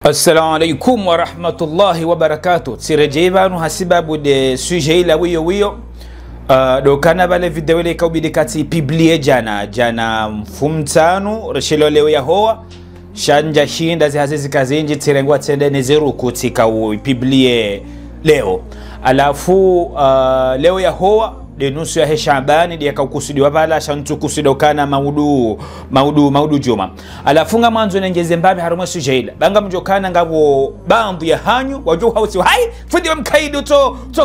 Assalamu alaikum wa rahmatullahi wa barakatuh. Sirejevanu hasibabu de sujet la wiyo dokana bale video ile kaubidi kati publie jana mfumtanu reshelo leo ya hoa shanja shinda zihazizi kazinji tirengwa tende nezeru kutika publie leo alafu leo ya hoa de nusu ya Shabani dia kaukusudiwa pala shantu kusidokana maudu juma alafunga mwanzo nengeze mbabe harumwe sujaila banga mjokana ngabo bandu ya hanyu wajua hausi hai fudiwa mkaidi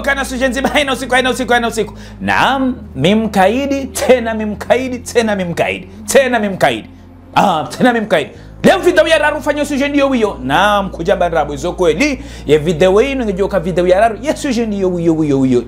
kana sujenzi haina usiku naam mimkaidi tena mimkaidi leo video ya raru fanyo suje ndiyo wiyo naam kujamba rabu izo kweli ya video inu ngejoka video ya raru ya suje ndiyo wiyo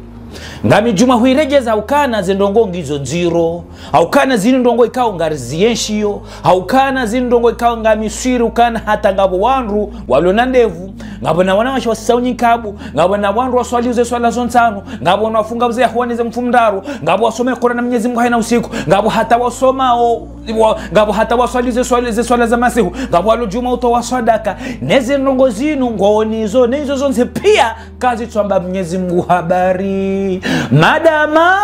ngami juma huiregeza ukana zindongo ngizo nziro aukana zindongo ikao ngarizienshiyo aukana zindongo ikao ngami swiru kana hata ngabo wanru walona ndevu ngabo na wana washaunyi kabu ngabo na wanru waswaliuze swala zontano ngabo nafunga mzee ahwanize mfumdaru ngabo wasome Qur'an Mwenyezi Mungu haina usiku ngabo hata wasomao ngabo hata waswaliuze swala za masihu ngabo walo juma utowa sadaka neze ndongo zinu ngonizo nizo zonse pia kazi twamba Mwenyezi Mungu habari madama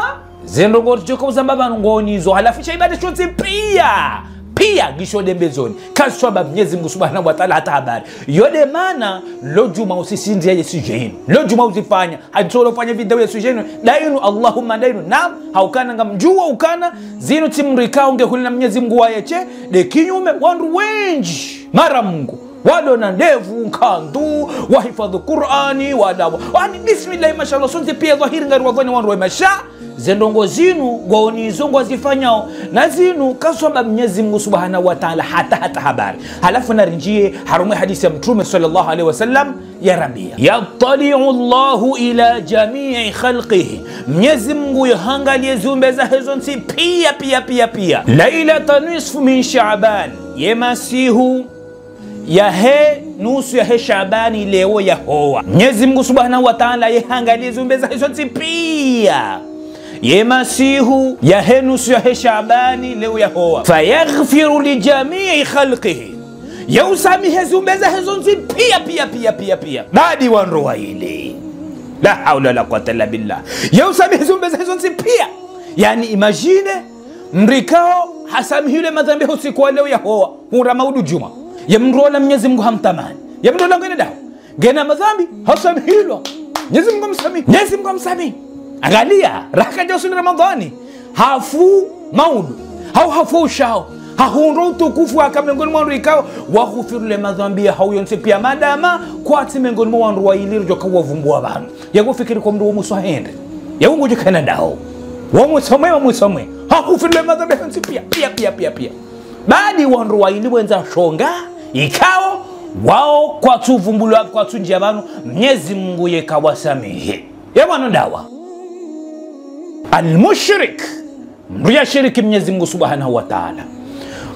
zendongo tjoko zambaba ngonizo halafisha ibada chonse pia gisho dembezoni kazi twamba Mwenyezi Mungu Subhanahu wa Ta'ala hata habari yode mana lo juma usisindia Yesu jeni lo juma uzifanya hatolo fanya video Yesu jeni dainu Allahumma dainu na haukana ngamjua ukana zinu timrika ungehulina Mwenyezi Mungu wayeche de kinyume wandu wenji mara Mungu walo na ndevu kandu wahifadhu Qur'ani wadawa wani bismillah mashallah sunti pia dhahiri ngari wadhani wandu wa masha zendongo zinu ngonizo ngozifanyao na zinu kasomba Mwenyezi Mungu Subhanahu wa Ta'ala hata habari halafu narinjie harume hadithi ya Mtume sallallahu alaihi wasallam ya Rabia yattali'u Allahu ila jami'i khalqihi Mwenyezi Mungu yahangalie zumbe za hezonsi pia lailatan nisfu min Sha'ban yemasihu yahe nusu yahe Shabani leo ya hoa Mwenyezi Mungu Subhanahu wa Ta'ala yahangalie zumbe za hezonsi pia yemasihu yahe nusu yahe Shabani leo ya hoa fayaghfiru li jami'i khalqihi yausamihe zumbe za hezonsi pia badi wanroa ile la haula la quwwata illa billah yausamihe zumbe za hezonsi pia yani imagine mrikao hasamihile madhambi usiku wa leo ya hoa hura maudu juma yamrola Mwenyezi Mungu hamtamani yamrola ngene dawo ngena madhambi hasamihilwa Mwenyezi Mungu amsami angalia rakaja usiku Ramadhani hafu maudu hafu shao hahunro utukufu akamengoni mwandu ikao waghufirule madhambi hauyonse pia madama kwati mengoni mwandu wa iliru joka wavumbua banu yagofikiri kwa mndu muswahende yaungu jikana dao wamusomwe haghufirule madhambi hauyonse pia badi wandu wa iliru wenza shonga ikao wao kwa tuvumbulu kwa tunjia banu Mwenyezi Mungu yekawasamehe yabano dawa al-mushrik mru yashiriki Mwenyezi Mungu Subhanahu wa Ta'ala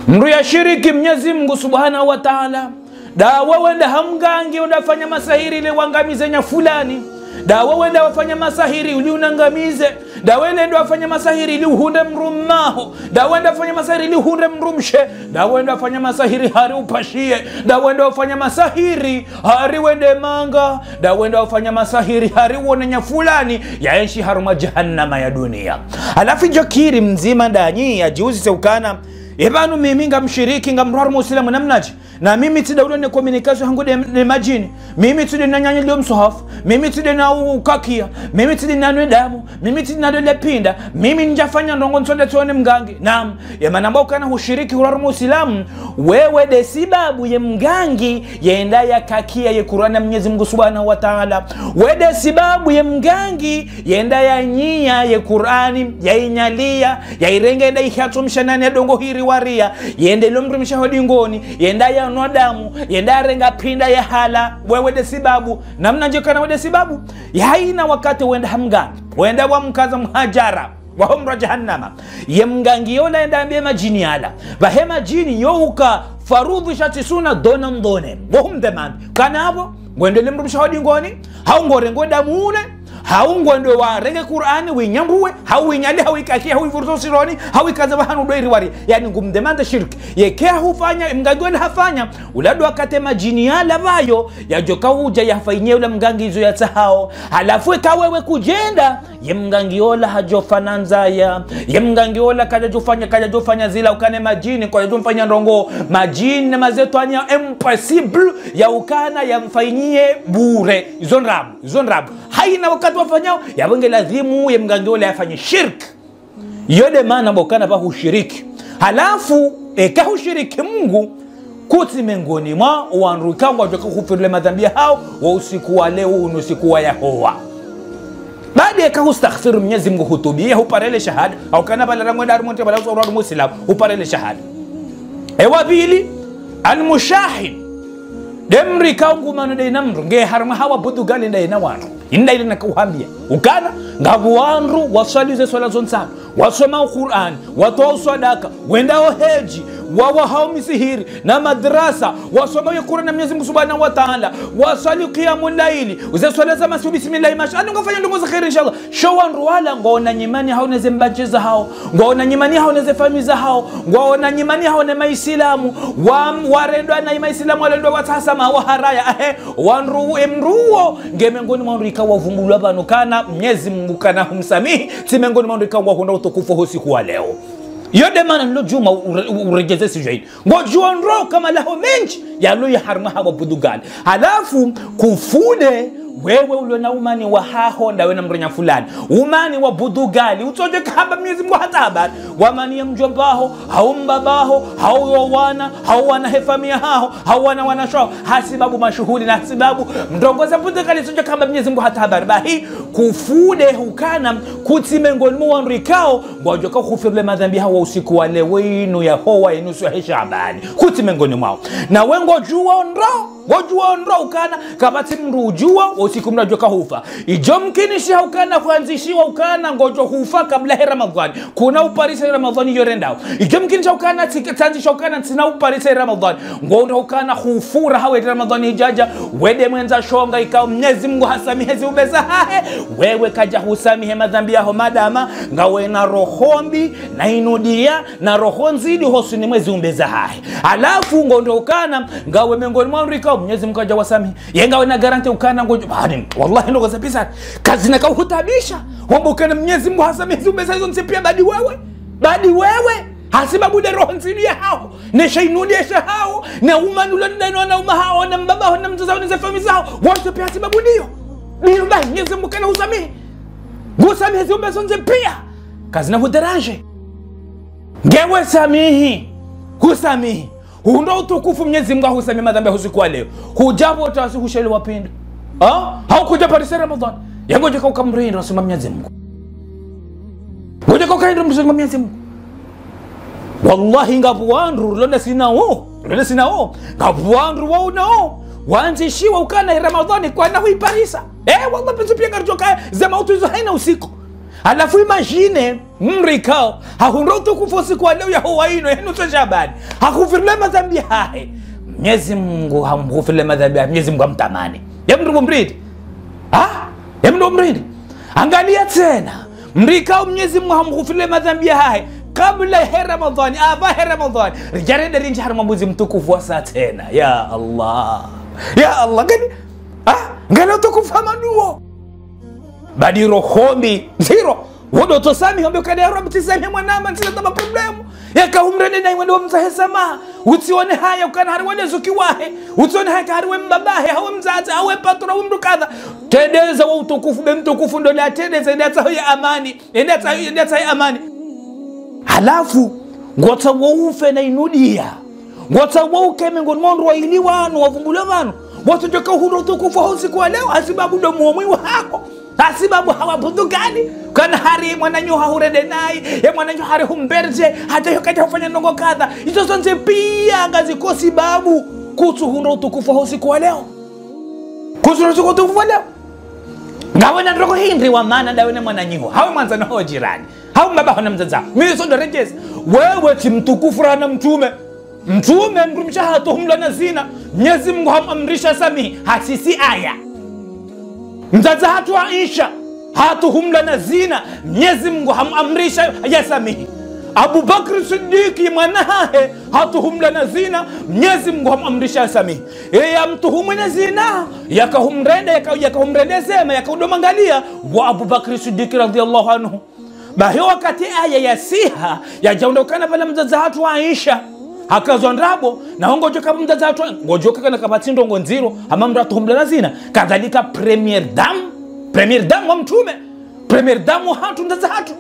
mru yashiriki Mwenyezi Mungu Subhanahu wa Ta'ala dawa wenda hamgangi unafanya masahiri ile wangamize nya fulani dawa wenda wafanya masahiri ili unangamize dawa wenda wafanya masahiri ili uhunde mrumaho dawa wenda wafanya masahiri ili uhunde mrumshe dawa wenda wafanya masahiri hari upashie dawa wenda wafanya masahiri hari wende manga dawa wenda wafanya masahiri hari uone nya fulani yaenshi haruma jahannama ya dunia alafu jokiri mzima ndanyi ya juzi seukana ebanu mimi ngamshiriki ngamrwaru muslimu namnaji na mimi tidaulo ne communication hangu de majini mimi tide na nyanya leo msohafu mimi tide na ukakia mimi tide na damu mimi tide na lepinda mimi njafanya ndongo nsonde tuone mgangi naam ya manamba ukana hushiriki huraru muslimu wewe de sibabu ye mgangi yenda ya kakia ye Qur'an Mwenyezi Mungu Subhanahu wa Ta'ala wewe de sibabu ye mgangi yenda ya nyia ye Qur'ani ya inyalia ya irenge enda ihatumsha nani dongo hiri waria yende lomrumisha hodingoni yenda ya nadamu yenda renga pinda ya hala wewe de sibabu namna njekana wewe de sibabu ya haina wakati wenda hamgani wenda wa mkaza mhajara wa humra jahannama yemgangi yola enda ambie majini ala bahema jini youka farudhi shatisuna donandone wahum demand kana hapo wende lemrumisha hodingoni haungore ngoda muune haungwa ndo warenge Qur'ani winyambuwe hawinyali hawikakia hawivurzo sironi hawikaza bahanu doiri wari yani ngumdemanda shirki yekea hufanya mgagoni hafanya uladu wakate majini yala bayo yajoka uja yafainye ula mgangizo ya tahao halafu kawewe kujenda ye mgangiola hajofananza ye mgangiola kaja jofanya zila ukane majini kwa jofanya ndongo majini na mazetu anya impossible ya ukana ya mfainyie bure zonrabu haina wakati wafanyao ya wenge lazimu ye mgangiola yafanye shirk yode maana bokana pa hushiriki halafu eka hushiriki Mungu kuti mengoni mwa wanrukangwa joka kufirle madhambi hao wa usiku wa leo unusiku wa Yahova baada ya kustaghfir Mwenyezi Mungu hutubia huparele shahada au kana bala ramwe dar monte bala usoro muslim huparele shahada ewa pili almushahid demri kaungu manu de namru nge harma hawa budu gali ndai na wanu inda ile nakuhambia ukana ngabu wanru wasalize swala zonsa wasoma Qur'an watoa sadaka wenda heji wawa haumi sihiri na madrasa wasoma Qur'an na Mwenyezi Mungu Subhanahu wa Ta'ala wasali qiyamul layli uzaswala za masu bismillah mashallah ngafanya ndongo za khair inshallah shawan ruwala ngona nyimani hauneze mbacheza hao ngona nyimani hauneze famiza hao ngona nyimani haone maislamu warendwa na maislamu walendwa watasama wa haraya wanru emruo ngemengoni mwanrika wavumbulwa bano kana Mwenyezi Mungu kana humsamihi timengoni mwanrika wa hunda utukufu usiku wa leo yode mana nilo juma uregeze sijaini ngojua nro kama laho menji yalo ya harma hawa budugali halafu kufude wewe ulo na umani wa haho ndawe na mrenya fulani umani wa budugali utoje kamba Mwenyezi Mungu hata habari wamani ya mjombaho hau mbabaho hau wana hefamia hao hau wana shao hasibabu mashuhuli na hasibabu mdongoza budugali utoje kamba Mwenyezi Mungu hata habari bahi kufude hukana kutimengoni mwanrikao ngojoka kufirle madhambi hao usiku wa leo inu ya hoa inusu ya Shaabani kutimengoni mwao na wengo jua ndro ukana kabati mrujua usiku mnajoka hufa ijomkinishi ukana kuanzishiwa ukana ngojo hufa kabla ya Ramadhani kuna uparisa ya Ramadhani yorendao ijomkinishi ukana tanzisha ukana tina uparisa ya Ramadhani ngondo ukana hufura hawe Ramadhani hijaja wede mwenza shonga ikao Mwenyezi Mungu hasamihe ziubeza hahe wewe kaja husamihe madhambi yao madama ngawe na rohombi na inudia na rohonzidi hosuni mwezi umbeza hahe alafu ngondo ukana ngawe mengoni mwanrika Mwenyezi Mungu kaja wasamihe yengawe na garanti ukana ngojo bani wallahi ndo zapisa kazi na kauhutabisha wambukana Mwenyezi Mungu hasamihe ziubeza hizo nsipia badi wewe hasibabu de rohonzidi ya hao ne shainudia sha hao na umanula ndano na umahao na mbaba na mtazao na zafamizi hao wote pia hasibabu ndio bai Mwenyezi Mungu kana usamihi gusamihi ziumbe sonze pia kazi na hudaraje ngewe samihi husamihi hundo utukufu Mwenyezi Mungu husamihi madhambi usiku wa leo hujabo utasuhushele wapinda haukuja parisa Ramadhani yangoje kaukamrini rasima Mwenyezi Mungu ngoje kaukaenda rasima Mwenyezi Mungu wallahi ngabuandru lona sinao ngabuandru wao nao wanzishiwa ukana Ramadhani kwa na huiparisa wallahi penzi pia ngarjoka zema utuzo haina usiku alafu imagine mrikao hahundo utukufu usiku wa leo ya huwaino yenu to Shaabani hakufirle madhambi hahe Mwenyezi Mungu hamghufirle madhambi hahe Mwenyezi Mungu amtamani yamndu mridi yamndu mridi angalia tena mrikao Mwenyezi Mungu hamghufirle madhambi hahe kabla ya Ramadhani aba Ramadhani rijarenda rinja harmamuzi mtukufu wasa tena ya Allah gani ngalo tukufa manuo badi rohombi zero wodo tosami hombe kada Rabbi tisami mwanama ntina tama problemu yaka umrene na wendo mzahesama utione haya ukana harwane zukiwahe utione haya harwe mbabahe hawe mzaza hawe patro umrukadha tedeza wa utukufu be mtukufu ndo la tedeza ndata ya amani ndata ya amani halafu ngota waufe na inudia ngota wauke mengoni mwandu wa ili wanu wavumbula wanu watu joka hundo utukufu usiku wa leo hasibabu ndo muomwi wako hasibabu hawabudugani kana hari mwananyo hahurede nai ya mwananyo hari humberje hata yokaja hufanya ndongo kadha hizo zonze pia ngazikosi babu kutu hundo utukufu usiku wa leo ngawe na ndongo hindri wa maana dawe na mwananyo hawe mwanza na ho jirani hawe mbaba hona mzaza mimi so ndo rejezi wewe timtukufu na mtume mrumsha hatu humla na zina Mwenyezi Mungu hamamrisha samihi hasisi aya mzaza hatu Aisha hatuhumla na zina, Mwenyezi Mungu hamamrisha yasamihi. Abu Bakr Siddiq mwanahe hatuhumla na zina, Mwenyezi Mungu hamamrisha yasamihi. Ya mtuhumu na zina yakahumrende sema yakaudomangalia wa Abu Bakr Siddiq radhiyallahu anhu. Bahi wakati aya yasiha yajaondokana pala mzazi hatu Aisha hakazwa ndrabo na hongo joka mzazi hatu ngojoka kana kapatindo ngonziro amamra tuhumla na zina. Kadhalika premier dame wa mtume, premier dame wa hatu mzazi hatu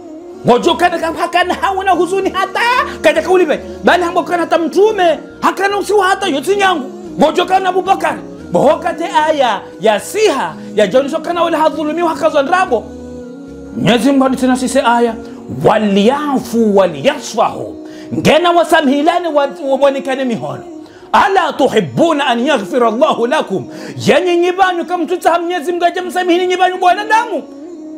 ngojoka kana hawana huzuni hata kaja kaulibe bali hambo kana hata mtume hakana usiwa hata yoti nyangu ngojoka na Abu Bakar. Wakati aya yasiha yajaondokana wala hadhulumiwa hakazwa ndrabo, Mwenyezi Mungu tena sisi aya waliafu waliyasfahu, ngena wasamhilani wanikane mihono. Ala tuhibbuna an yaghfira Allahu lakum, yani nyibanyu kama mtuta Mwenyezi Mungu ajamsamihini nyibanyu bwanadamu.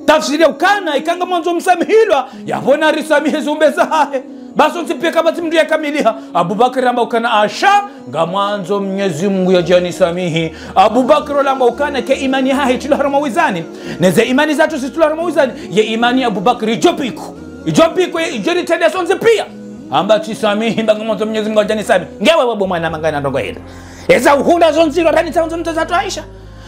Tafsiri ukana ikanga mwanzo msamihilwa yabona risamihe zumbe zahe basi nsipia kama timdu ya kamiliha. Abu Bakr amba ukana asha nga mwanzo Mwenyezi Mungu yajani samihi. Abu Bakr amba ukana ke imani hahe tuluharama wizani neze imani zatu sitularama wizani ye imani Abu Bakr ijopiku ijori tende sonze pia amba chisamihi nga mwanzo Mwenyezi Mungu yajani samihi. Ngewe wabo mwana mangana ndongo hida eza uhunda zonziro rani taunzo mtazatu Aisha,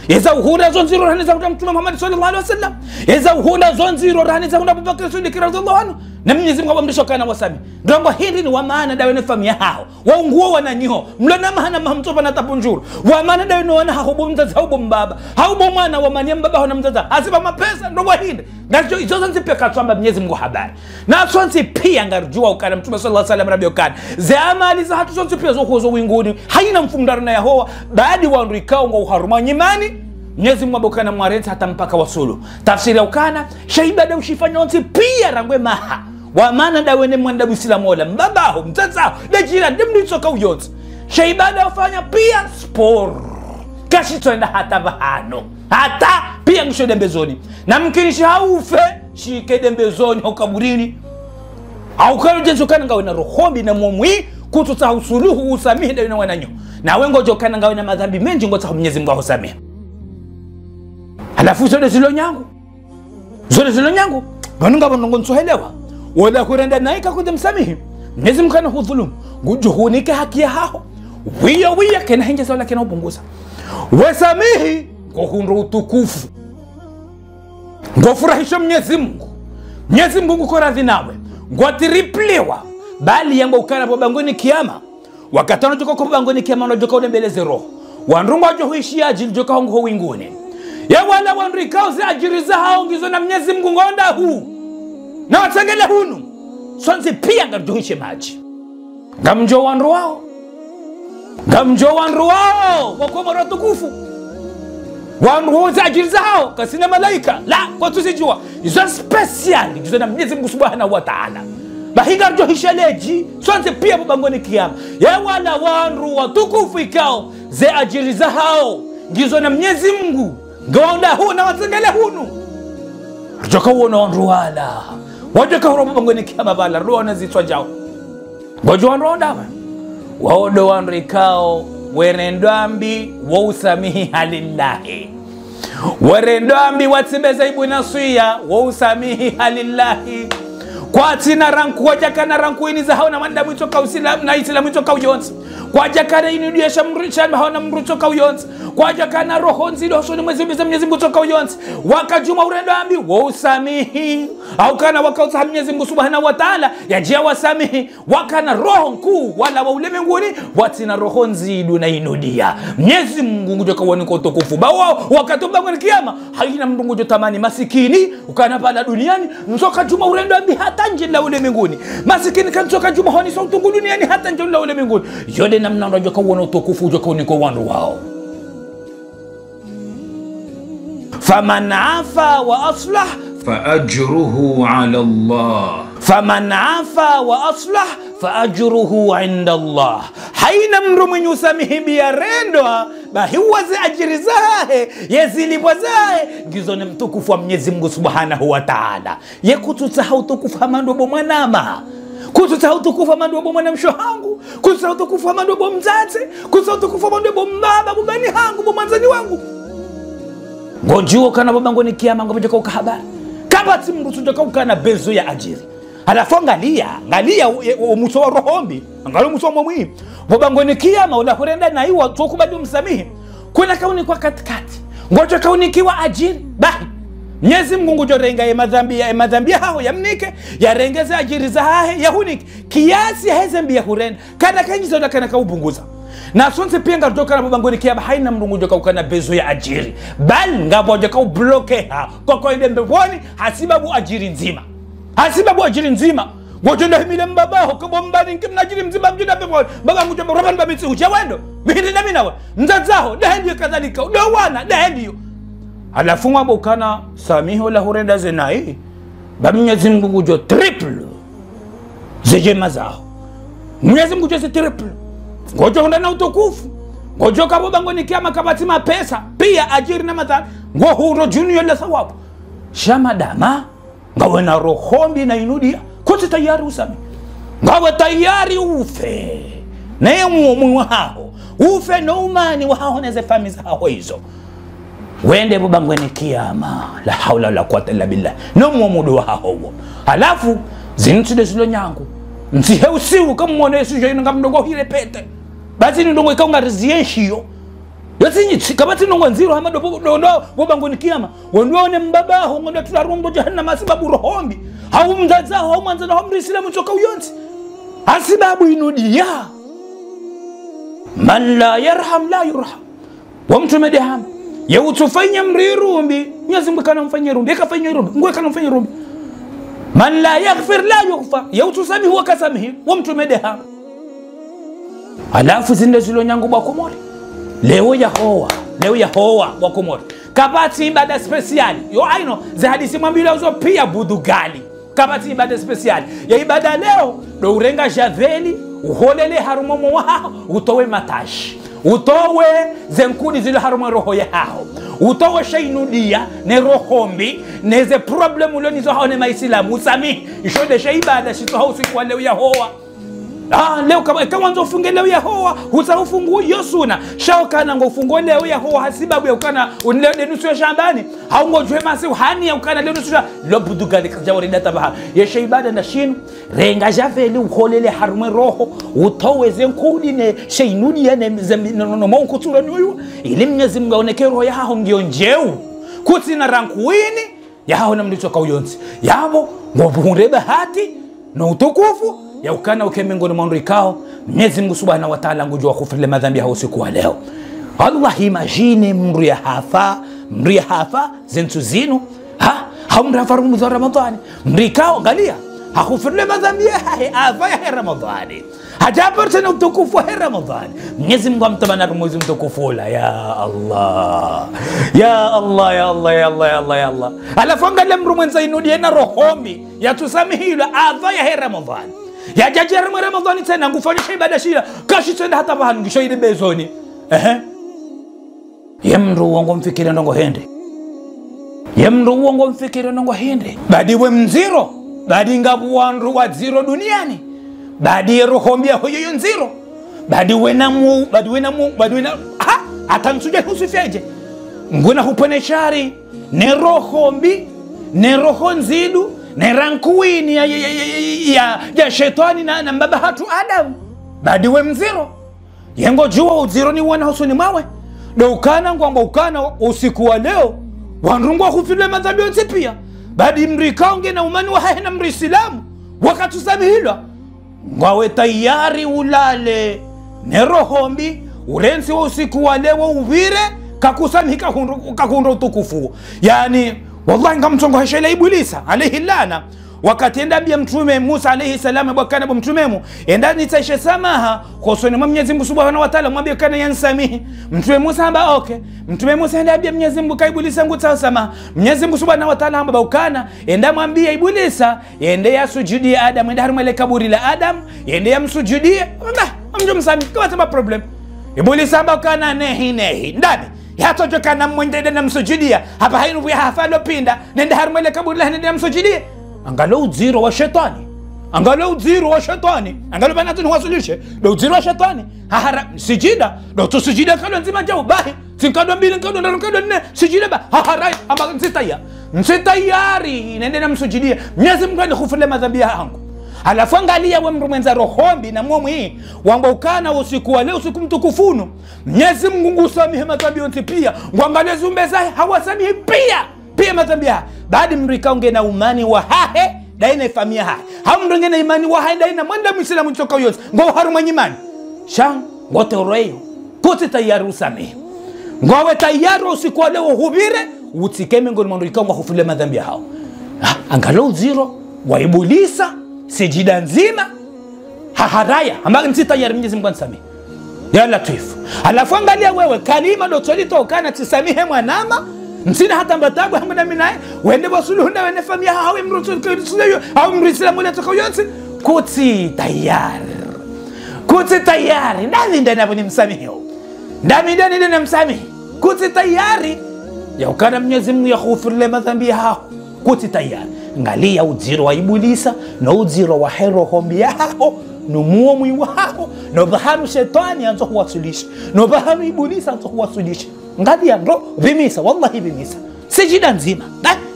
eza uhunda zonziro rani za Mtume Muhammad sallallahu alaihi wasallam, eza uhunda zonziro rani za Abu Bakr Siddiq radhiyallahu anhu na Mwenyezi Mungu amrisha kana wasami. Ndongo hili ni wa maana dawe ne famia hao waunguo wananyo mlona mahana mahamtopa na tapunjuru wa maana dawe no wana hahubo mzazi hahubo mbaba hahubo mwana wa mania mbaba hona mzaza asiba mapesa. Ndongo hili ngajo izoza nzipia katwamba Mwenyezi Mungu habari na sonsi pia ngarujua ukana Mtume sallallahu alaihi wasallam rabbi ukana ze amali za hatu sonsi pia zokuzo winguni haina mfumdaro na Yahowa baadi wa nrikao nga uharuma nyimani Mwenyezi Mungu abokana mwarenti hata mpaka wasulu. Tafsiri ya ukana shaibada ushifanya onsi pia rangwe maha wa maana dawene mwanda bisila mola mbabaho mtazao dajira demdu itsoka uyonzi shaibada ufanya pia spor kashi tuenda hata bahano hata pia msho dembezoni na mkinishi haufe shike dembezoni haukaburini au kayo jenso kana ngawe na rohombi na mwomwi kututa usuluhu usamihi dawene wananyo na wengo jokana ngawe na madhambi menji ngota Mwenyezi Mungu usamihi. Halafu zole zilo nyangu banunga banungo nsohelewa wala kurenda naika kudemsamihi Mwenyezi Mungu kana hudhulumu gujuhunike haki ya hao wiya kena hinja wala kena upunguza wasamihi kuhundu utukufu ngofurahisha Mwenyezi Mungu kwa radhi nawe ngwatiripliwa bali yango ukana bobangoni kiyama wakatano joko kwa bangoni kiyama unajoka udembeleze roho wanrungo ajohuishi ajili joka hongo wingune ya wala wanrikao zi ajiriza hao ngizo na Mwenyezi Mungu ngonda huu na watangele hunu sonzi pia ngarjuhishe maji ngamjo wanru wao wako mara tukufu wanru zi ajiriza hao kasina malaika la kwa tusijua izo special ngizo na Mwenyezi Mungu subhanahu wa ta'ala bahinga ngarjuhishe leji sonzi pia mbangoni kiyama ya wala wanru watukufu ikao zi ajiriza hao ngizo na Mwenyezi Mungu ngonda huu na watangele hunu joka uona wanru wala wajoka huro mbangoni kiyama bala roho nazitwa jao gojo wanru ondawa waodo wanru ikao werendambi wa usamihi halillahi werendambi watibeza ibu nasuya wa usamihi halillahi kwa tina ranku wajakana ranku ini za haona manda mwitoka usilamu na isilamu mwitoka uyonzi kwa jakana inudiyesha mrichani haona mwitoka uyonzi kwa jakana roho nzilo hosoni Mwenyezi Mungu mwitoka uyonzi wakajuma urendambi wa usamihi au kana wakauza Mwenyezi Mungu subhanahu wa ta'ala yajia wasamihi wakana roho nkuu wala wa ulimwenguni watina roho nzidu na inudia Mwenyezi Mungu njoka wani kwa utukufu bawo wakatumba kwa kiyama haina mndungu jotamani masikini ukana pala duniani msoka juma urendambi hata nje la ulimwenguni masikini kansoka juma honi sautungu duniani hata nje la ulimwenguni yode namna njoka wani utukufu joka wani kwa wandu wao. Faman afa wa aslah فأجره على الله faman afa wa aslah faajruhu inda Allah. Haina mru mwenye usamihi biyarendwa bahiwazi ajiri zahe yezilibwa zahe ngizo ni mtukufu wa Mwenyezi Mungu subhanahu wa ta'ala ye kututaha utukufu hamandu bo mwanama kututaha utukufu hamandu bo mwana mshohangu kututaha utukufu hamandu bo mzazi kututaha utukufu hamandu bo mbaba bubani hangu bo mwanzani wangu ngojuo kana babangoni kiyama ngobejoka ukahabari kabati mrutu joka ukana bezo ya ajiri alafu ngalia umuso wa rohombi ngalo umuso wa mwi bobangoni kiyama ula kurenda na iwa tukubadi msamihi kuna kauni kwa katikati ngojo kauni kiwa ajiri bahi Mwenyezi Mungu jorenga ya madhambi hao yamnike yarengeza ajiri za hahe yahunike kiasi hezembi ya hurenda kana kanyizo na kana kaubunguza na sonse pia ngatoka na bobangoni kiyama haina mrungu joka ukana bezo ya ajiri bali ngabo joka ubloke ha kwa inde mboni hasibabu ajiri nzima ngojo ndo himile mbabaho kabo mbani nkimnajiri mzima mjina beboni baba ngujo roban babitsi uchawendo bihindi na minawa mzazaho dahendi kadhalika udowana dahendi alafu ngabo ukana samiho la hurenda zenai babi Mwenyezi Mungu ngujo triple zejema zao Mwenyezi Mungu jose triple ngojo honda na utukufu ngojo kabo bangoni kiyama kabati mapesa pia ajiri na madhambi ngo huro junior la thawabu shamadama ngawe na rohombi na inudia kuti tayari usami ngawe tayari ufe naye mumu wao ufe no umani wao neze famiza hao hizo wende bubangweni kiyama la haula la quwwata illa billah no mumu wao alafu zintude zilo nyangu nzihe usiu kama muone Yesu jo ngamndongo hirepete basi ndongo ikaunga rezienshio yotinyi kabati ndongo nziro hamado bubangweni kiyama wondone mbabaho ngondo tularumbo jahannama asibabu rohombi hau mzazaho hau manzana hau mrisilamu choka uyonzi asibabu inudia man la yarham la yurham wa mtu medeham ya utufanya mrirumbi Mwenyezi Mungu kana mfanyia rumbi ikafanyia rumbi ngwe kana mfanyia rumbi man la yaghfir la yughfar ya utusami huwa kasamihi wa mtu medeham alafu zinde zilo nyangu bakomori leo ya hoa bakomori kabati ibada special yo aino za hadisi mwambile uzo pia budugali kabati ibada special ya ibada leo do urenga javeli uholele harumomo wao utowe matashi utowe zenkuni zile harumo roho yao utowe shainudia ne rohombi neze problem ulo nizo hao ne maislamu usami ishode shaibada shito hao siku leo ya hoa leo kama nzo funge leo ya hoa usafungu yosuna shao kana ngo fungo leo ya hoa hasibabu ya ukana unleo denusu ya shambani haungojwe masi uhani ya ukana leo nusu lo budugali kajawari data baha ya shaibada na shinu renga javeli uholele harume roho utowe zenkudi ne shainudi ya ne no monko tura nuyu ili Mwenyezi Mungu aoneke roho ya hao ngio njeu kuti na rankuini ya hao na mlitoka uyonzi yabo ngobuhunde bahati na utukufu ya ukana ukemengoni mwandu ikao Mwenyezi Mungu Subhanahu wa Ta'ala ngujua kufile madhambi hao siku wa leo Allah imagine mri ya hafa zintu zinu hamra farumu za Ramadhani mri ikao angalia hakufile madhambi hafa ya Ramadhani hajapata na utukufu wa Ramadhani Mwenyezi Mungu amtamana mwezi mtukufu la ya Allah alafu angalia mru mwenza inudie na rohombi ya tusamihila hafa ya Ramadhani ya jajara Ramadhani tena ngufanyisha ibada shida kashi tena hata bahani ngishoide bezoni yemru wongo mfikire ndongo hende badi we mziro badi ngabu wanru wa zero duniani badi rohombia hoyo nziro badi we na atansuja husifeje nguna hupone shari ne rohombi ne roho nzidu ne rankuini ya shetani na mbaba hatu Adam badi we mziro yengo jua uziro ni wana husuni mawe do ukana ngwamba ukana usiku wa leo wanrungwa kufile madhambi yote pia badi mrikaonge na umani wa hahe na mrisilamu wakatusami hilo ngwawe tayari ulale ne rohombi urensi wa usiku wa leo uvire kakusami kakundo utukufu yani wallahi ngamtongo heshela Ibilisa alayhi lana wakati enda bia mtume Musa alayhi salam bwakana mtumemu enda nitaishe samaha kwa soni Mwenyezi Mungu Subhanahu wa Ta'ala mwambie kana yansamihi mtume Musa amba okay mtume Musa enda bia Mwenyezi Mungu ka Ibilisa nguta sama Mwenyezi Mungu Subhanahu wa Ta'ala amba ukana enda mwambie Ibilisa ende ya sujudi Adam enda harumele kaburi la Adam ende ya msujudie amjo msami kwa sababu problem Ibilisa amba ukana nehi ndani yato jokana mwendede na msujudia hapa hainu ya hafalo pinda nenda harumele kaburi la nenda msujudia angalo uziro wa shetani angalo uziro wa shetani angalo banatu ni wasulishe do uziro wa shetani hahara sijida do to sijida kalo nzima jao bahi sinkado mbili nkado na nkado nne sijida ba hahara amba nsitayari nende na msujudia Mwenyezi Mungu alikufule madhambi yangu. Alafu angalia wewe mtu mwenza rohombi na muombe hii wamba ukana usiku wa leo usiku mtukufunu Mwenyezi Mungu usamehe madhambi yote pia ngwangalie zumbe zake hawasamehe pia madhambi haya baada mrikaonge na umani wa hahe daina famia hahe hamndonge na imani wa hahe daina mwenda Muislamu choka yote ngo haruma imani shang ngote royo kote tayari usamehe ngowe tayari usiku wa leo hubire utikeme ngoni mrikaonga hufule madhambi hao angalo zero wa ibulisa sijida nzima haharaya ambaye msitayari Mwenyezi Mungu ansamehe ya Latif. Alafu angalia wewe kalima ndo tolitokana tisamihe mwanama msina hata mbatabu hamna mimi naye wende basuluhu na wende famia hawe mrutu kusuleyo au mrislamu ile tokoyonsi kuti tayari ndani ndana boni msamihe ndani ndani na msamihe kuti tayari ya ukana Mwenyezi Mungu yaghfirle madhambi hao kuti tayari ngalia uziro wa ibulisa na uziro wa hero hombi yao no muomwi wao no bahanu shetani anzo kuwasulisha no bahanu ibulisa anzo kuwasulisha ngalia ndo bimisa wallahi bimisa sijida nzima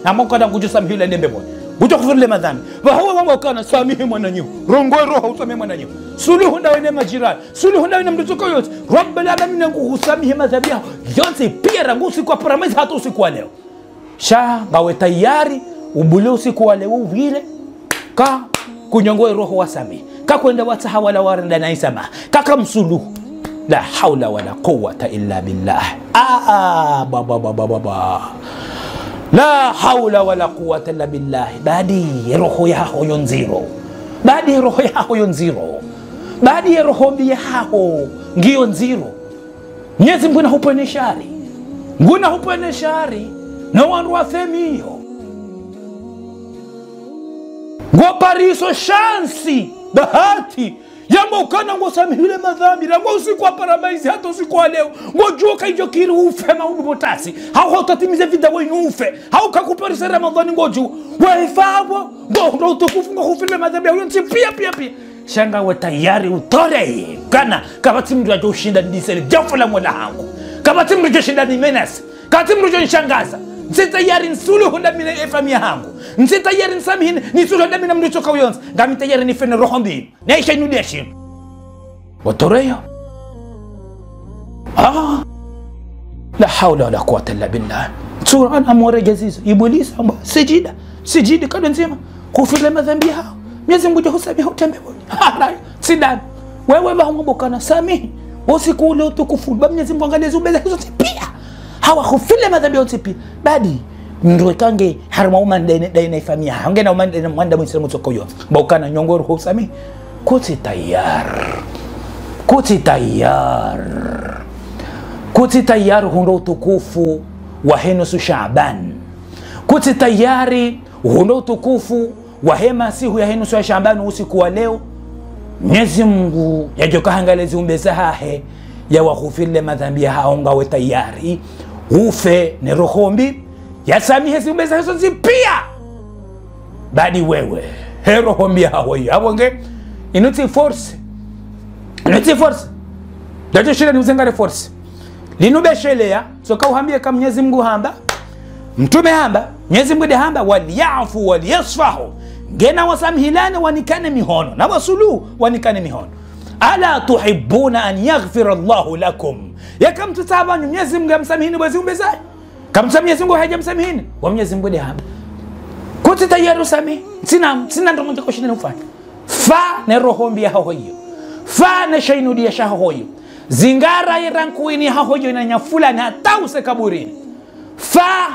na mokada kujusamhi ile ndembe bwana kutokufurile madhambi bahawa wao kana samihi mwananyu rongo roho usamehe mwananyu suluhu na wene majirani suluhu na wene mtoto yote rabbul alamin nguhusamihi madhambi yao yote pia rangusi kwa paramezi hata usiku wa leo sha bawe tayari ubule usiku wa leo vile ka kunyongoe roho wasami ka kwenda wataha wala warenda na isama kaka msuluhu la haula wala quwwata illa billah baba la haula wala quwwata illa billah badi roho yako yonziro badi roho yako yonziro badi roho yako ngio nziro Mwenyezi Mungu anahupene shari nguna hupene shari na wanu wathemio ngopariso shansi bahati yamo kana ngosamihile madhambi rango usiku wa paramaizi hata usiku wa leo ngojua kaijo kiri ufe maubotasi hau hotatimize vida wenu ufe hau kakuparisa Ramadhani ngoju waifabo ndo utukufu ngofile madhambi yonsi pia shanga wa tayari utore kana kabati mtu ajoshinda ndisele jafula mola hangu kabati mtu ajoshinda ni menas kabati mtu ajoshangaza nsitayari nsuluhu na mina famia hangu nsitayari nsamihi nisuluhu na mina mlichoka uyonsi ngami tayari nifene roho mbili naisha inudeshi watoreyo la hawla wala quwwata illa billah sura ana mwaregezizo ibulisa sijida kada nzima kufile madhambi hao Mwenyezi Mungu husamehe utembe sidani wewe bahungu kana samihi usiku ule utukufu Mwenyezi Mungu angalie zubeza hizo pia hawa khufile madhambi yote pia badi ndwe kange harma uma daina famia hangena uma mwanda Muislamu tokoyo bokana nyongoro husami kuti tayar hundo utukufu wa henusu Shaaban kuti tayari hundo utukufu wa hema siku ya henusu ya Shaaban usiku wa leo Mwenyezi Mungu yajoka hangalezi umbeza hahe ya wakhufile madhambi hao ngawe tayari ufe ne rohombi yasamihe zimbeza hizo zipia badi wewe he rohombi hao yabonge inuti force dajo shida ni uzengare force linubeshelea soka uhambie kama Mwenyezi Mungu hamba mtume hamba Mwenyezi Mungu de hamba waliafu waliyasfahu ngena wasamhilane wanikane mihono na wasulu wanikane mihono ala tuhibbuna an yaghfira Allahu lakum yakam tutabani Mwenyezi Mungu amsamihini bwezi umbezai kama Mwenyezi Mungu hajamsamihini wa Mwenyezi Mungu de hamba kuti tayari usami sina ndo mtako shina ufanya fa ne rohombi hao hiyo fa ne shainudi ya shaho hiyo zingara irankuini hao hiyo na nyafula na tause kaburini fa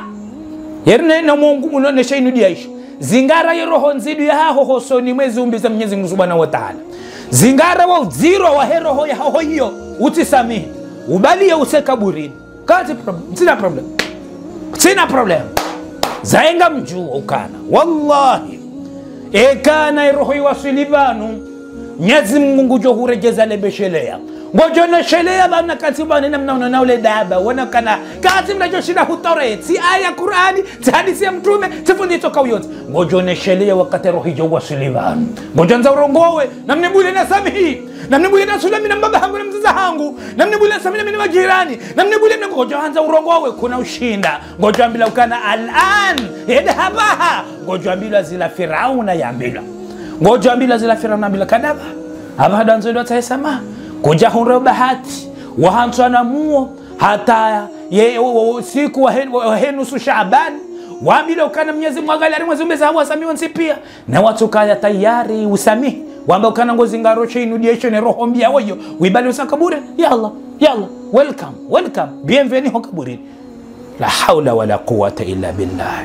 yerne na Mungu ne shainudi ya isho zingara roho nzidu ya hao hosoni mwezi umbeza Mwenyezi Mungu Subhanahu wa Ta'ala zingara wa zero wa roho ya hao hiyo utisamihi ubali ya usekaburini kazi problem sina problem zaenga mjuu ukana wallahi ekana roho wa silibanu Mwenyezi Mungu jo hurejeza lebeshelea ngojona shelea bana katiba nina mnaona na ule daba wana kana kati mnajoshinda hutoreti aya Qur'ani hadithi ya mtume tifundi toka uyoti ngojona shelea wakati roho hiyo Suleiman ngojanza urongowe namnibule na samihi namnibule na Sulaiman na baba hangu na mzazi hangu namnibule na samihi na majirani namnibule na ngojanza urongowe kuna ushinda ngojambila ukana alan yadhabaha ngojambila zila Firauna yambila ngojambila zila Firauna bila kadaba abada nzo ndo taisama kuja hunro bahati wahantsana muo hata ye siku wa nusu Shaaban wambila ukana Mwenyezi Mungu agali mwezi mbeza hawa samiwa nsipia na watu kaya tayari usamihi wamba ukana ngozi ngaro chinu diesho ne roho mbia wayo wibali usakabure ya Allah welcome bienvenue ho kaburi la hawla wala quwwata illa billah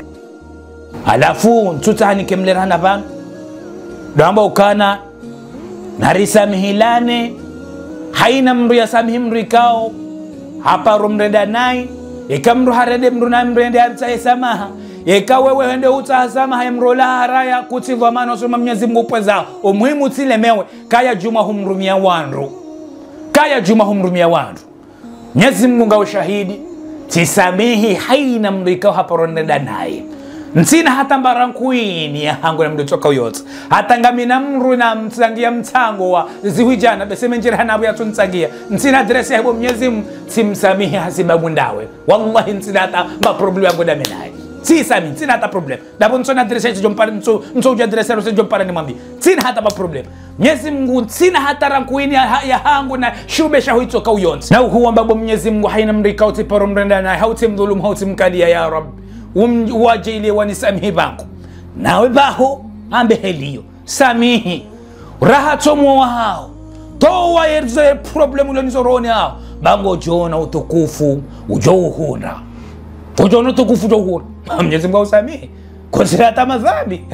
alafu tutani kemlerana ban damba ukana narisa mihilane haina mru ya samihi mrikao hapa rumrenda nai ikamru harede mru na mrende amtaye samaha ikawewe hende utazama ya mrola haraya kutiva mano soma Mwenyezi Mungu pweza umuhimu tilemewe kaya juma humrumia wandu Mwenyezi Mungu ngao shahidi tisamihi haina mrikao hapa rumrenda nai nsina hata mbarankuini ya hangu na mdotoka uyote hata ngamina mru na mtsangia mtango wa ziwijana beseme njira hanabu ya tunsangia nsina adresi ya hebo Mwenyezi Mungu timsamihi hasibabu ndawe wallahi nsina hata maproblemu ya ngoda menaye sami nsina hata problem dabo nsona adresi ya jompara nso uja adresi ya jompara ni mambi nsina hata maproblemu Mwenyezi Mungu nsina hata rankuini ya hangu na shube shahuitoka uyote na huwa mbabo Mwenyezi Mungu haina mrikao tiparo mrenda na hauti mdhulumu hauti mkalia ya Rabbi wajeile wanisamihi bangu nawe baho ambe helio samihi raha tomo hao towa yerze problem ule nizoroni hao bango jona utukufu ujouhuna utukufu ujouhuna Mwenyezi Mungu usamihi kusirata madhambi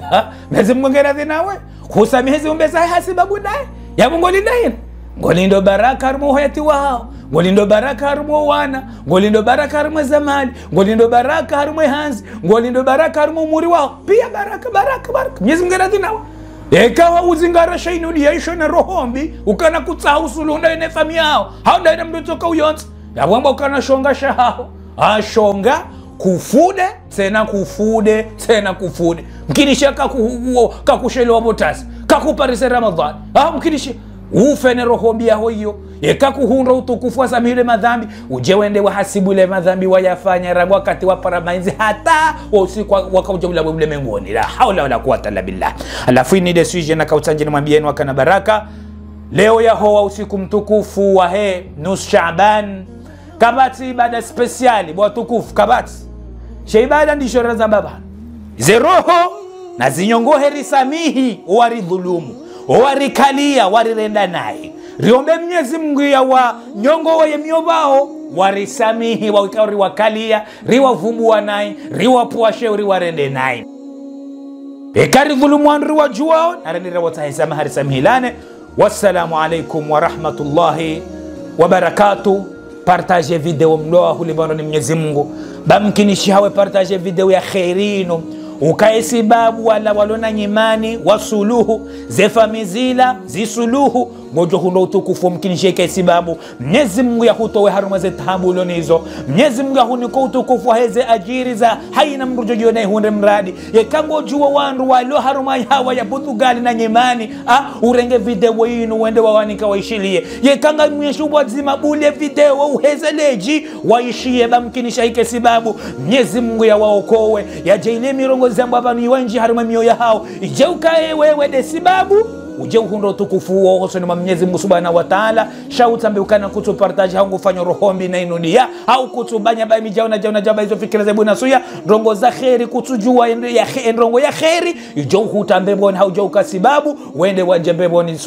Mwenyezi Mungu ngera nawe kusamihi ziumbeza hasibabu naye ya Mungu lindaye ngolindo baraka rumo hayati wao ngolindo baraka harumo wana ngolindo baraka harumo zamani ngolindo baraka harumo hanzi ngolindo baraka harumo muri wao pia baraka Mwenyezi Mungu radhi nawe ekawa uzingara shainu diaisho na rohombi ukana kutsahu sulunda ene famia hao hao ndaina mdotoka uyonzi ya wamba ukana shonga shahao ashonga kufude tena kufude mkinisha kakushelewa botasi kakuparise Ramadhan mkinisha ufene rohombi ya hoyo ekakuhunra utukufu wa samile madhambi ujewende wahasibu ile madhambi wayafanya rabu wakati waparamainzi hata usiku wakaujabula webule mengoni la haula wala quwwata illa billah alafu ni decision na kautanji na mwambieni wakana baraka leo ya hoa usiku mtukufu wa nusu Shaaban kabati ibada speciali bwa tukufu kabati sheibada ndishora za baba zeroho na zinyongohe risamihi waridhulumu warikalia warirenda naye riombe Mwenyezi Mungu ya wa nyongo wa yemiobao warisamihi wakari wakalia riwavumbua naye riwapuashe riwarende naye ekari dhulumu anri wajuao narendira watahesama harisamihilane wassalamu alaikum wa rahmatullahi wa barakatuh partage video mdoa hulibano ni Mwenyezi Mungu bamkinishi hawe partage video ya khairino ukaesi babu wala walona nyimani wasuluhu zefamizila zisuluhu ngojo hundo utukufu mkinisheke isibabu Mwenyezi Mungu ya hutowe haruma ze tabu ulonizo Mwenyezi Mungu ya huniko utukufu heze ajiri za haina mrujojo na hunde mradi yekango juwa wandu walo haruma hawa ya Portugal na nyimani urenge video inu wende wawanika waishilie yekanga mweshu wazima bule video uheze leji waishie bamkinisha ike sibabu Mwenyezi Mungu ya waokowe ya jaile mirongo zambu hapa ni wanji haruma mioyo hao ijeukae wewe desibabu uje uhundo tukufu wa hoso ni Mwenyezi Mungu Subhanahu wa Ta'ala shautambe ukana kutupartaji hangu fanyo rohombi na inudia au kutubanya ba mijao na jaba hizo fikira za bwana suya rongo za khairi kutujua ya rongo ya khairi uje uhutambe bona au joka sababu wende wajembe boni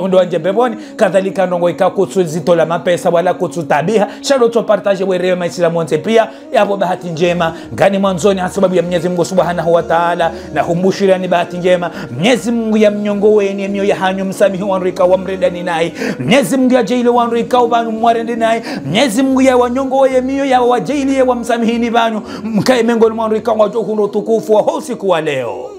wende wajembe boni kadhalika rongo ikakutuzito la mapesa wala kututabiha shalo tupartaji werewe maislamu wote pia yapo bahati njema ngani mwanzoni sababu ya Mwenyezi Mungu Subhanahu wa Ta'ala na humbushira ni bahati njema Mwenyezi Mungu ya mnyongo ni mioyo ya hanyu msamihi wanrika wa mredani naye Mwenyezi Mungu ya jaili wanrika wa banu mwarende naye Mwenyezi Mungu ya wanyongo ya mioyo ya wajaili wa msamihini banu mkae mengoni wanrika wa johuno tukufu wa usiku wa leo.